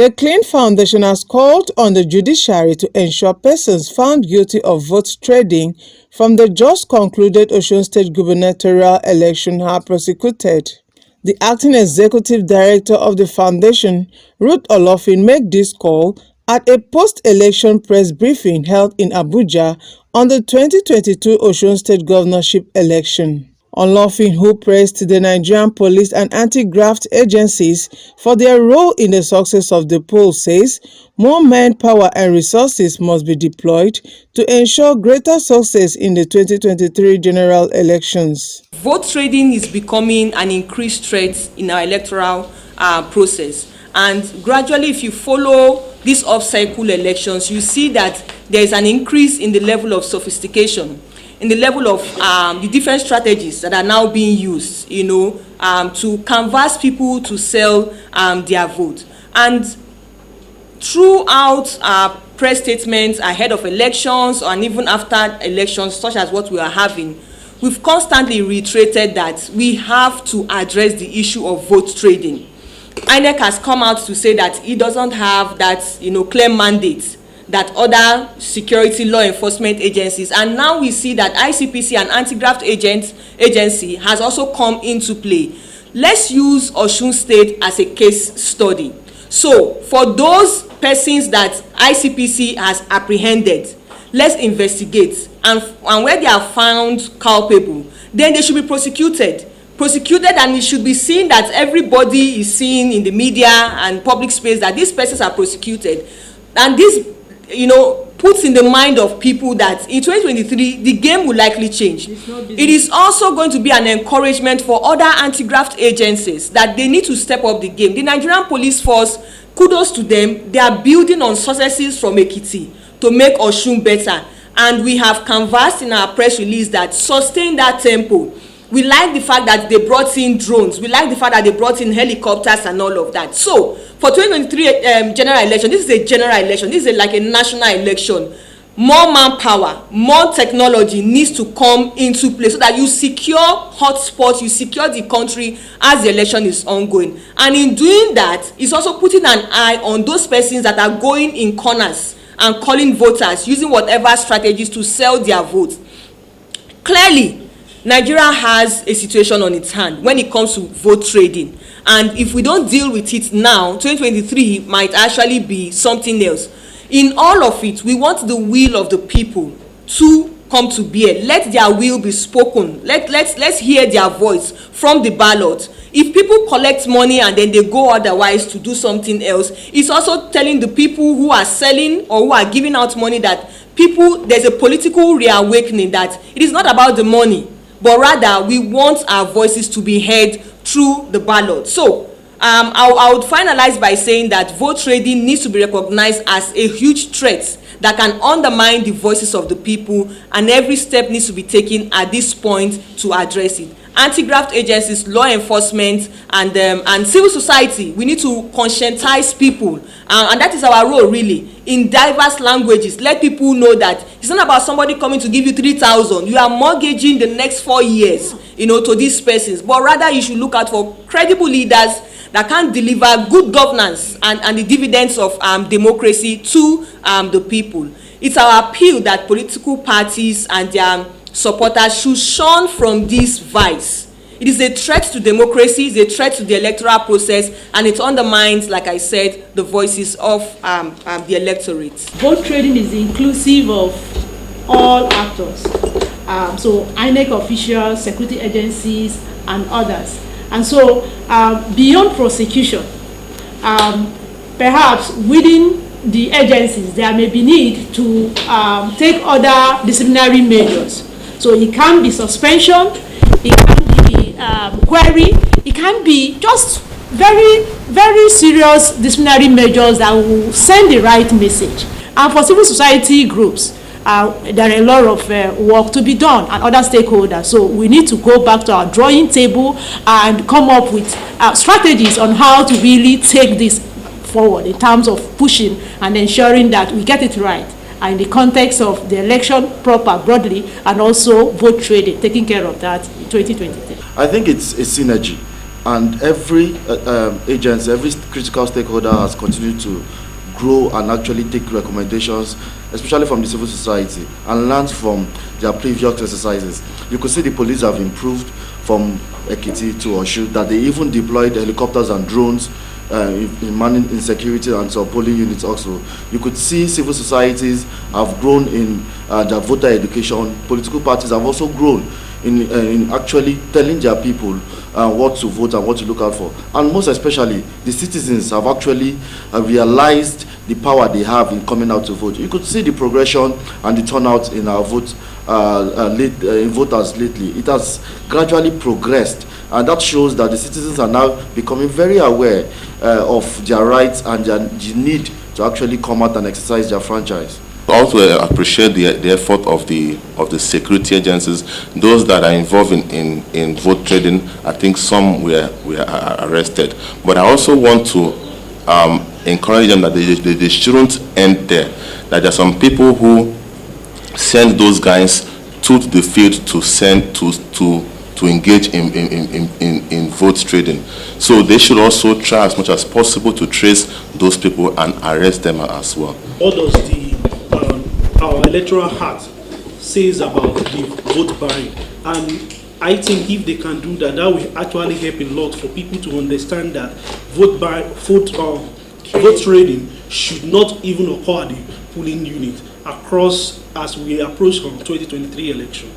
The Cleen Foundation has called on the Judiciary to ensure persons found guilty of vote trading from the just concluded Osun State Gubernatorial election are prosecuted. The acting executive director of the foundation, Ruth Olofin, made this call at a post-election press briefing held in Abuja on the 2022 Osun State Governorship election. Olofin, who praised the Nigerian Police and anti-graft agencies for their role in the success of the poll, says more manpower and resources must be deployed to ensure greater success in the 2023 general elections. Vote trading is becoming an increased threat in our electoral process, and gradually, if you follow these off-cycle elections, you see that there is an increase in the level of sophistication, in the level of the different strategies that are now being used, to canvass people to sell their vote. And throughout press statements ahead of elections and even after elections, such as what we are having, we've constantly reiterated that we have to address the issue of vote trading. INEC has come out to say that it doesn't have that clear mandate that other security law enforcement agencies, and now we see that ICPC and anti-graft agency has also come into play. Let's use Osun State as a case study. So for those persons that ICPC has apprehended, let's investigate, and where they are found culpable, then they should be prosecuted, and it should be seen that everybody is seeing in the media and public space that these persons are prosecuted. And this puts in the mind of people that in 2023 the game will likely change. It is also going to be an encouragement for other anti-graft agencies that they need to step up the game. The Nigerian Police Force, kudos to them, they are building on successes from Ekiti to make Osun better, and we have canvassed in our press release that sustain that tempo. We like the fact that they brought in drones. We like the fact that they brought in helicopters and all of that. So for 2023 general election, this is a general election. This is like a national election. More manpower, more technology needs to come into play so that you secure hotspots, you secure the country as the election is ongoing. And in doing that, it's also putting an eye on those persons that are going in corners and calling voters, using whatever strategies to sell their votes. Clearly, Nigeria has a situation on its hand when it comes to vote trading, and if we don't deal with it now, 2023 might actually be something else. In all of it, we want the will of the people to come to bear. Let their will be spoken. Let's hear their voice from the ballot. If people collect money and then they go otherwise to do something else, it's also telling the people who are selling or who are giving out money that there's a political reawakening, that it is not about the money, but rather we want our voices to be heard through the ballot. So I would finalize by saying that vote trading needs to be recognized as a huge threat that can undermine the voices of the people, and every step needs to be taken at this point to address it. Anti-graft agencies, law enforcement, and civil society, we need to conscientize people, and that is our role really, in diverse languages. Let people know that it's not about somebody coming to give you 3,000. You are mortgaging the next 4 years, to these persons, but rather you should look out for credible leaders that can deliver good governance and the dividends of democracy to the people. It's our appeal that political parties and their supporters should shun from this vice. It is a threat to democracy, it's a threat to the electoral process, and it undermines, like I said, the voices of the electorate. Vote trading is inclusive of all actors, so INEC officials, security agencies, and others. And so beyond prosecution, perhaps within the agencies there may be need to take other disciplinary measures. So it can be suspension, it can be query, it can be just very, very serious disciplinary measures that will send the right message. And for civil society groups, there are a lot of work to be done, and other stakeholders. So we need to go back to our drawing table and come up with strategies on how to really take this forward in terms of pushing and ensuring that we get it right, and in the context of the election proper broadly, and also vote trading, taking care of that in 2023. I think it's a synergy. and every agency, every critical stakeholder has continued to grow and actually take recommendations, especially from the civil society, and learn from their previous exercises. You could see the police have improved from Ekiti to Osun, that they even deployed helicopters and drones in manning in security and some polling units also. You could see civil societies have grown in their voter education. Political parties have also grown in actually telling their people what to vote and what to look out for. And most especially, the citizens have actually realized the power they have in coming out to vote. You could see the progression and the turnout in our vote in voters lately. It has gradually progressed, and that shows that the citizens are now becoming very aware of their rights and their need to actually come out and exercise their franchise. I also appreciate the effort of the security agencies, those that are involved in vote trading. I think some were arrested, but I also want to encourage them that they shouldn't end there. That there are some people who send those guys to the field to engage in vote trading. So they should also try as much as possible to trace those people and arrest them as well. What does our electoral act says about the vote buying? And I think if they can do that, that will actually help a lot for people to understand that vote trading should not even occur at the polling unit across as we approach from 2023 election.